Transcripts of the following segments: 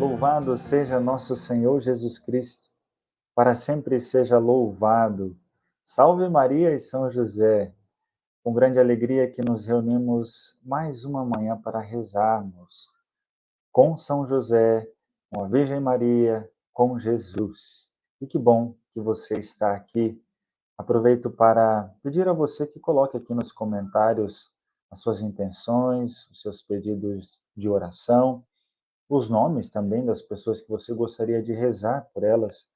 Louvado seja nosso Senhor Jesus Cristo, para sempre seja louvado. Salve Maria e São José, com grande alegria que nos reunimos mais uma manhã para rezarmos com São José, com a Virgem Maria, com Jesus. E que bom que você está aqui. Aproveito para pedir a você que coloque aqui nos comentários as suas intenções, os seus pedidos de oração, os nomes também das pessoas que você gostaria de rezar por elas.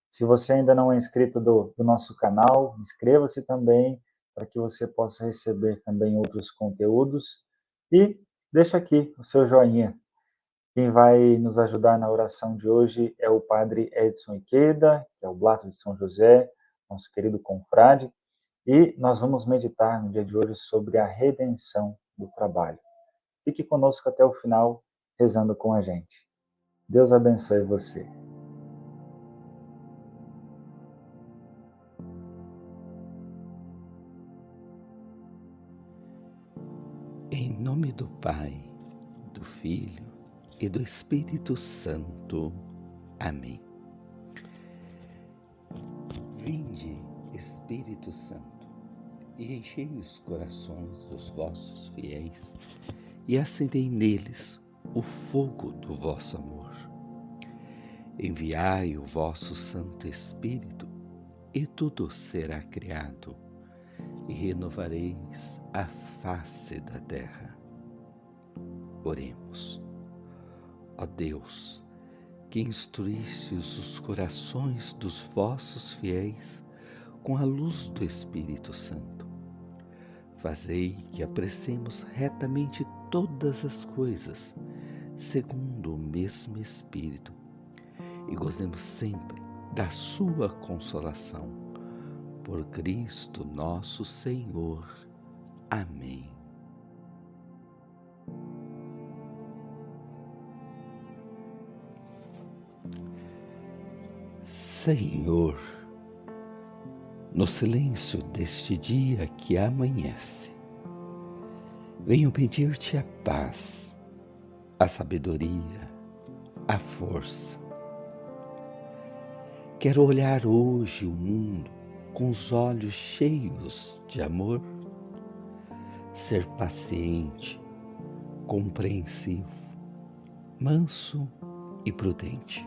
Se você ainda não é inscrito do nosso canal, inscreva-se também para que você possa receber também outros conteúdos. E deixa aqui o seu joinha. Quem vai nos ajudar na oração de hoje é o Padre Edson Iqueda, que é o Oblato de São José, nosso querido confrade, e nós vamos meditar no dia de hoje sobre a redenção do trabalho. Fique conosco até o final, rezando com a gente. Deus abençoe você. Em nome do Pai, do Filho e do Espírito Santo. Amém. Vinde, Espírito Santo, e enchei os corações dos vossos fiéis, e acendei neles o fogo do vosso amor. Enviai o vosso Santo Espírito, e tudo será criado, e renovareis a face da terra. Oremos. Ó Deus, que instruístes os corações dos vossos fiéis com a luz do Espírito Santo, fazei que apreciemos retamente todas as coisas, segundo o mesmo Espírito, e gozemos sempre da sua consolação. Por Cristo nosso Senhor. Amém. Senhor, no silêncio deste dia que amanhece, venho pedir-te a paz, a sabedoria, a força. Quero olhar hoje o mundo com os olhos cheios de amor, ser paciente, compreensivo, manso e prudente.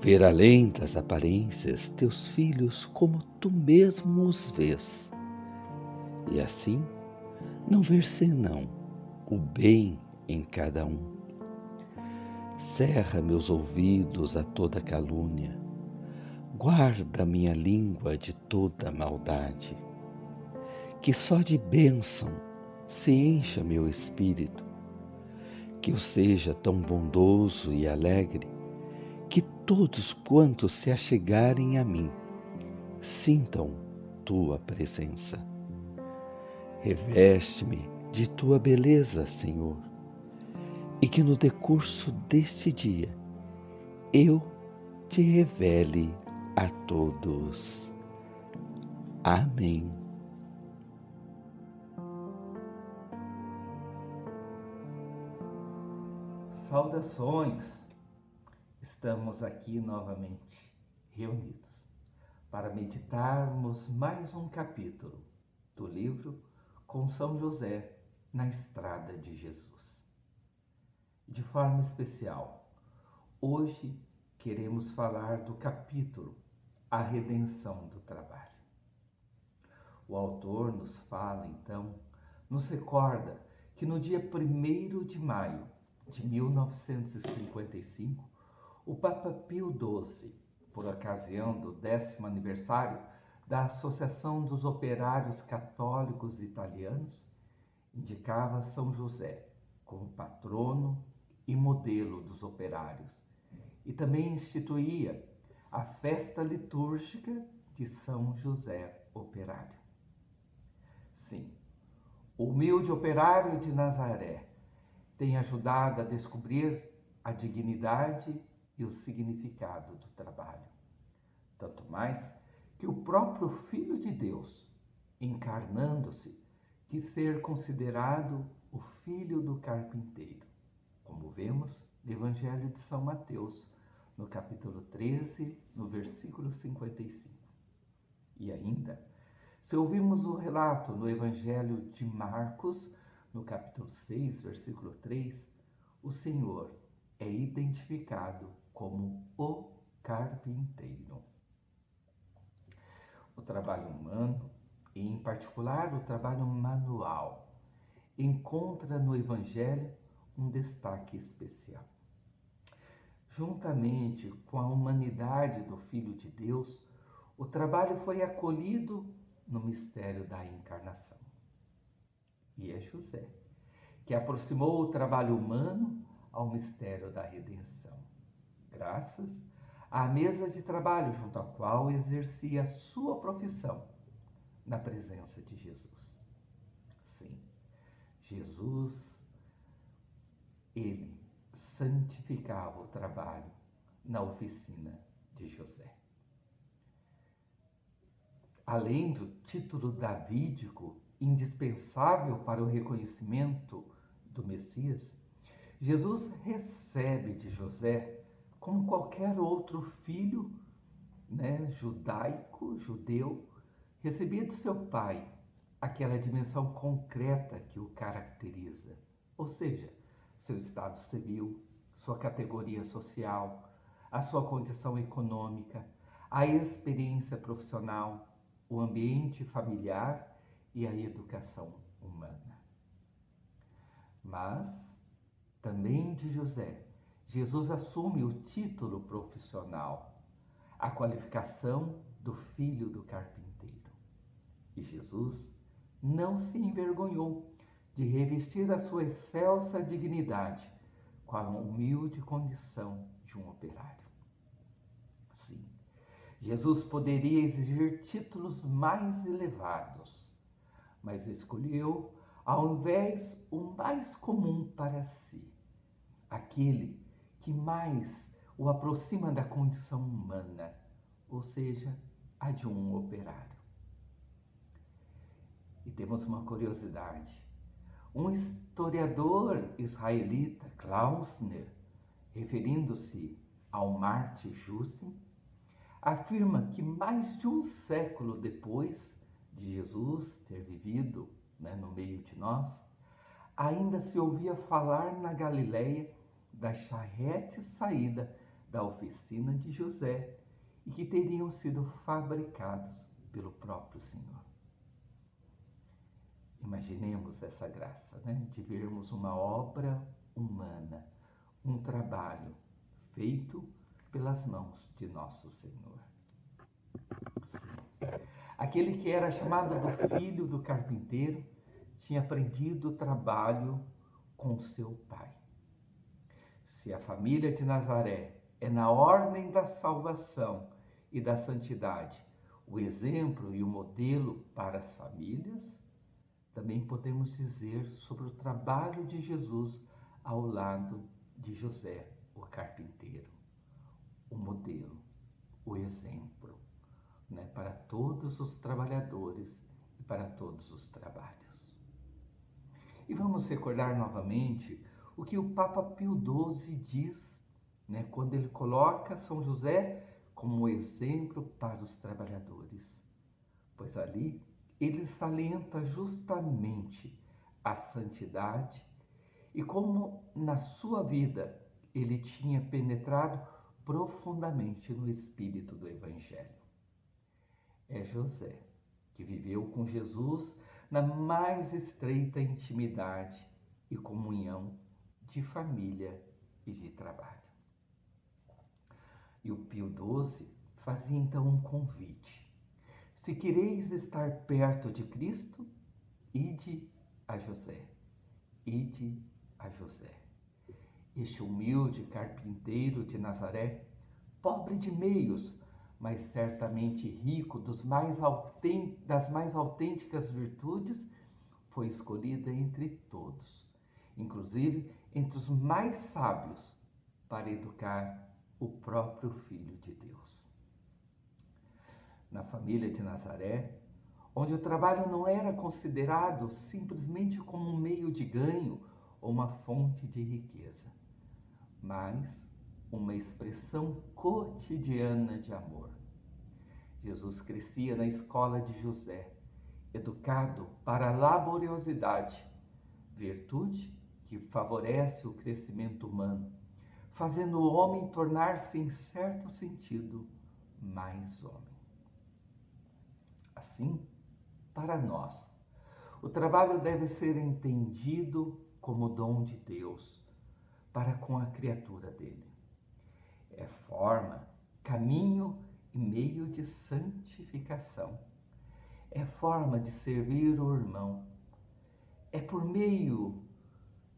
Ver além das aparências teus filhos como tu mesmo os vês, e assim não ver senão o bem em cada um. Cerra meus ouvidos a toda calúnia, guarda minha língua de toda maldade, que só de bênção se encha meu espírito, que eu seja tão bondoso e alegre, que todos quantos se achegarem a mim sintam tua presença. Reveste-me de tua beleza, Senhor, e que no decurso deste dia eu te revele a todos. Amém. Saudações! Estamos aqui novamente reunidos para meditarmos mais um capítulo do livro Com São José na Estrada de Jesus. De forma especial, hoje queremos falar do capítulo A Redenção do Trabalho. O autor nos fala, então, nos recorda que no dia 1º de maio de 1955, o Papa Pio XII, por ocasião do 10º aniversário da Associação dos Operários Católicos Italianos, indicava São José como patrono e modelo dos operários, e também instituía a festa litúrgica de São José Operário. Sim, o humilde operário de Nazaré tem ajudado a descobrir a dignidade e o significado do trabalho. Tanto mais que o próprio Filho de Deus, encarnando-se, quis ser considerado o filho do carpinteiro, como vemos Evangelho de São Mateus, no capítulo 13, no versículo 55. E ainda, se ouvimos o relato no Evangelho de Marcos, no capítulo 6, versículo 3, o Senhor é identificado como o carpinteiro. O trabalho humano, e em particular o trabalho manual, encontra no Evangelho um destaque especial. Juntamente com a humanidade do Filho de Deus, o trabalho foi acolhido no mistério da encarnação. E é José que aproximou o trabalho humano ao mistério da redenção, graças à mesa de trabalho junto à qual exercia a sua profissão na presença de Jesus. Sim, Jesus, ele santificava o trabalho na oficina de José. Além do título davídico, indispensável para o reconhecimento do Messias, Jesus recebe de José, como qualquer outro filho, judeu, recebia de seu pai aquela dimensão concreta que o caracteriza, ou seja, seu estado civil, sua categoria social, a sua condição econômica, a experiência profissional, o ambiente familiar e a educação humana. Mas, também de José, Jesus assume o título profissional, a qualificação do filho do carpinteiro. E Jesus não se envergonhou de revestir a sua excelsa dignidade com a humilde condição de um operário. Sim, Jesus poderia exigir títulos mais elevados, mas escolheu, ao invés, o mais comum para si, aquele que mais o aproxima da condição humana, ou seja, a de um operário. E temos uma curiosidade. Um historiador israelita, Klausner, referindo-se ao Marte Justin, afirma que mais de um século depois de Jesus ter vivido no meio de nós, ainda se ouvia falar na Galileia da charrete saída da oficina de José e que teriam sido fabricados pelo próprio Senhor. Imaginemos essa graça, de vermos uma obra humana, um trabalho feito pelas mãos de nosso Senhor. Sim. Aquele que era chamado do filho do carpinteiro tinha aprendido o trabalho com seu pai. Se a família de Nazaré é na ordem da salvação e da santidade o exemplo e o modelo para as famílias, também podemos dizer sobre o trabalho de Jesus ao lado de José, o carpinteiro, o modelo, o exemplo, para todos os trabalhadores e para todos os trabalhos. E vamos recordar novamente o que o Papa Pio XII diz, quando ele coloca São José como exemplo para os trabalhadores, pois ali ele salienta justamente a santidade e como na sua vida ele tinha penetrado profundamente no espírito do Evangelho. É José que viveu com Jesus na mais estreita intimidade e comunhão de família e de trabalho. E o Pio XII fazia então um convite. Se quereis estar perto de Cristo, ide a José. Ide a José. Este humilde carpinteiro de Nazaré, pobre de meios, mas certamente rico das mais autênticas virtudes, foi escolhido entre todos, inclusive entre os mais sábios, para educar o próprio Filho de Deus. Na família de Nazaré, onde o trabalho não era considerado simplesmente como um meio de ganho ou uma fonte de riqueza, mas uma expressão cotidiana de amor. Jesus crescia na escola de José, educado para a laboriosidade, virtude que favorece o crescimento humano, fazendo o homem tornar-se, em certo sentido, mais homem. Assim, para nós, o trabalho deve ser entendido como dom de Deus para com a criatura dele. É forma, caminho e meio de santificação. É forma de servir o irmão. É por meio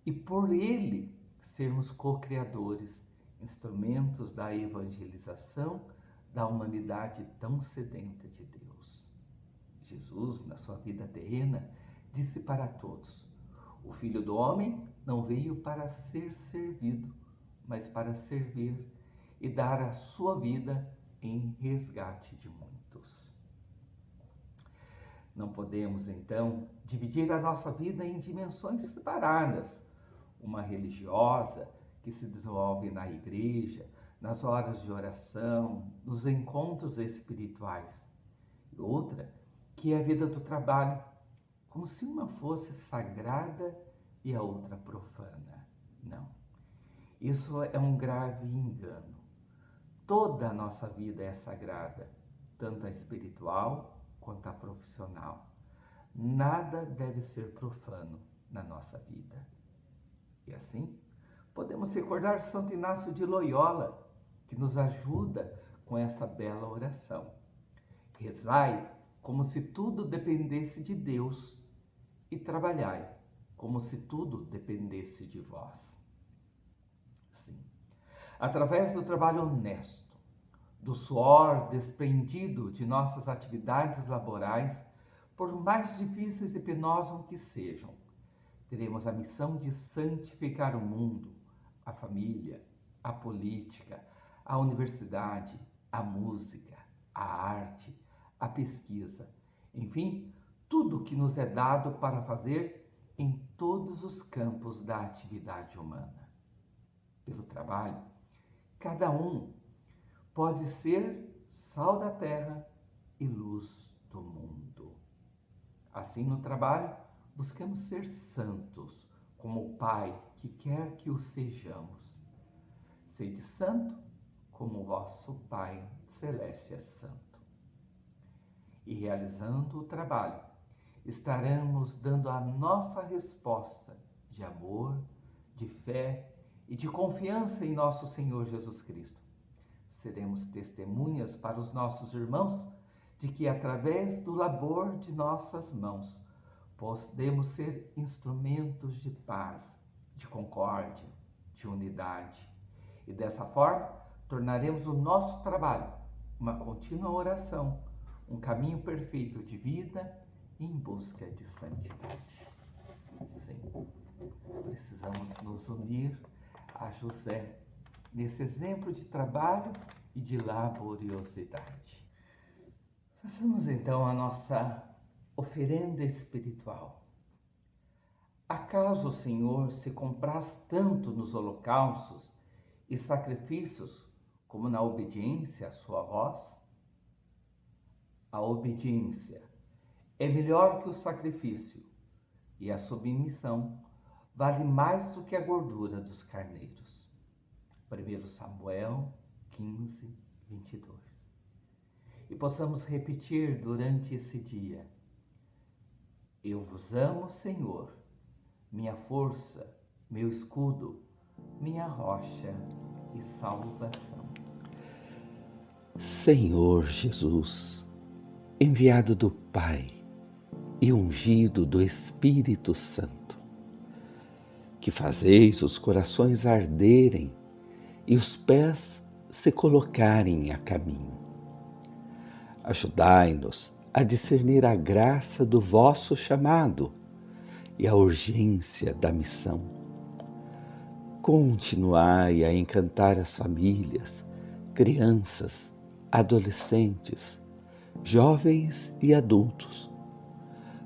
e por ele sermos co-criadores, instrumentos da evangelização da humanidade tão sedenta de Deus. Jesus, na sua vida terrena, disse para todos: o Filho do Homem não veio para ser servido, mas para servir e dar a sua vida em resgate de muitos. Não podemos, então, dividir a nossa vida em dimensões separadas. Uma religiosa, que se desenvolve na igreja, nas horas de oração, nos encontros espirituais. E outra, que é a vida do trabalho, como se uma fosse sagrada e a outra profana. Não. Isso é um grave engano. Toda a nossa vida é sagrada, tanto a espiritual quanto a profissional. Nada deve ser profano na nossa vida. E assim, podemos recordar Santo Inácio de Loyola, que nos ajuda com essa bela oração. Rezai como se tudo dependesse de Deus e trabalhai como se tudo dependesse de vós. Sim, através do trabalho honesto, do suor desprendido de nossas atividades laborais, por mais difíceis e penosas que sejam, teremos a missão de santificar o mundo, a família, a política, a universidade, a música, a arte, a pesquisa, enfim, tudo que nos é dado para fazer em todos os campos da atividade humana. Pelo trabalho, cada um pode ser sal da terra e luz do mundo. Assim, no trabalho, buscamos ser santos, como o Pai que quer que o sejamos. Sede santo, como o vosso Pai Celeste é santo. E realizando o trabalho, estaremos dando a nossa resposta de amor, de fé e de confiança em nosso Senhor Jesus Cristo. Seremos testemunhas para os nossos irmãos de que, através do labor de nossas mãos, podemos ser instrumentos de paz, de concórdia, de unidade. E dessa forma, tornaremos o nosso trabalho uma contínua oração, um caminho perfeito de vida em busca de santidade. Sim, precisamos nos unir a José nesse exemplo de trabalho e de laboriosidade. Façamos então a nossa oferenda espiritual. Acaso o Senhor se compraz tanto nos holocaustos e sacrifícios como na obediência à sua voz? A obediência é melhor que o sacrifício, e a submissão vale mais do que a gordura dos carneiros. 1 Samuel 15, 22. E possamos repetir durante esse dia: eu vos amo, Senhor, minha força, meu escudo, minha rocha e salvação. Senhor Jesus, enviado do Pai e ungido do Espírito Santo, que fazeis os corações arderem e os pés se colocarem a caminho. Ajudai-nos a discernir a graça do vosso chamado e a urgência da missão. Continuai a encantar as famílias, crianças, adolescentes, jovens e adultos,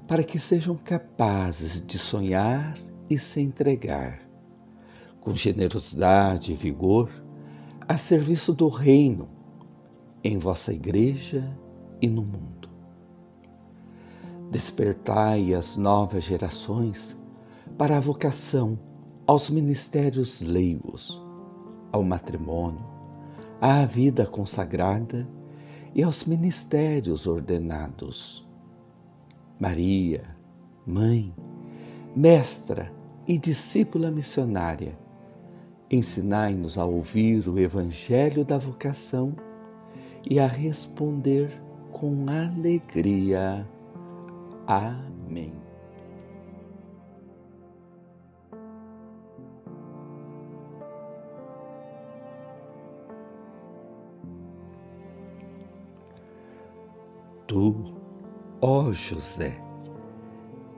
para que sejam capazes de sonhar e se entregar, com generosidade e vigor, a serviço do reino, em vossa igreja e no mundo. Despertai as novas gerações para a vocação aos ministérios leigos, ao matrimônio, à vida consagrada e aos ministérios ordenados. Maria, mãe, mestra e discípula missionária, ensinai-nos a ouvir o evangelho da vocação e a responder com alegria. Amém. Tu, ó José,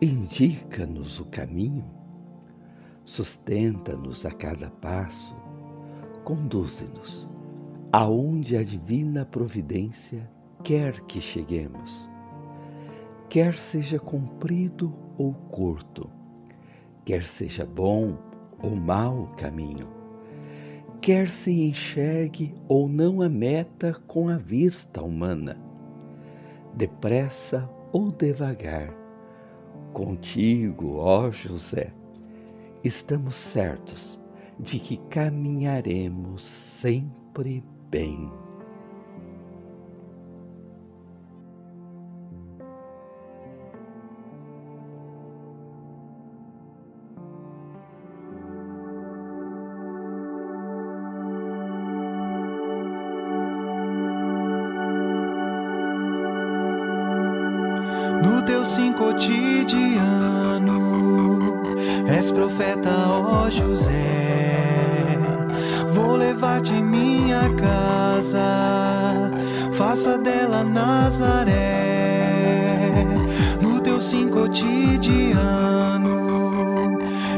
indica-nos o caminho, sustenta-nos a cada passo, conduze-nos aonde a divina providência quer que cheguemos. Quer seja comprido ou curto, quer seja bom ou mau o caminho, quer se enxergue ou não a meta com a vista humana, depressa ou devagar, contigo, ó José, estamos certos de que caminharemos sempre bem. No teu sim cotidiano, és profeta, ó José. Vou levar-te em minha casa, faça dela Nazaré. No teu sim cotidiano,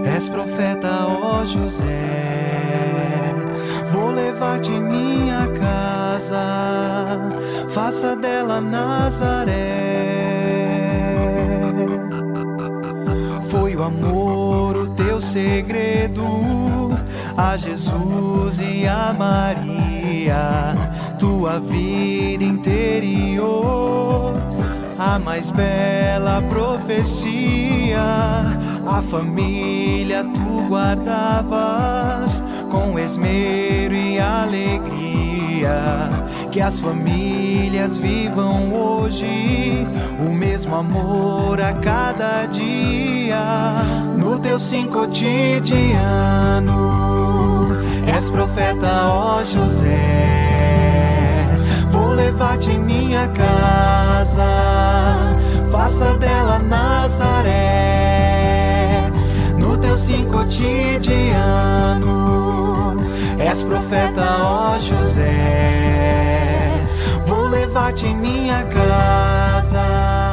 és profeta, ó José. Vou levar-te em minha casa, faça dela Nazaré. Foi o amor o teu segredo, a Jesus e a Maria, tua vida interior, a mais bela profecia. A família tu guardavas com esmero e alegria. Que as famílias vivam hoje o mesmo amor a cada dia. No teu sim cotidiano, és profeta, ó José. Vou levar-te em minha casa, faça dela Nazaré. No teu sim cotidiano, és profeta, ó José. Vou levar-te em minha casa.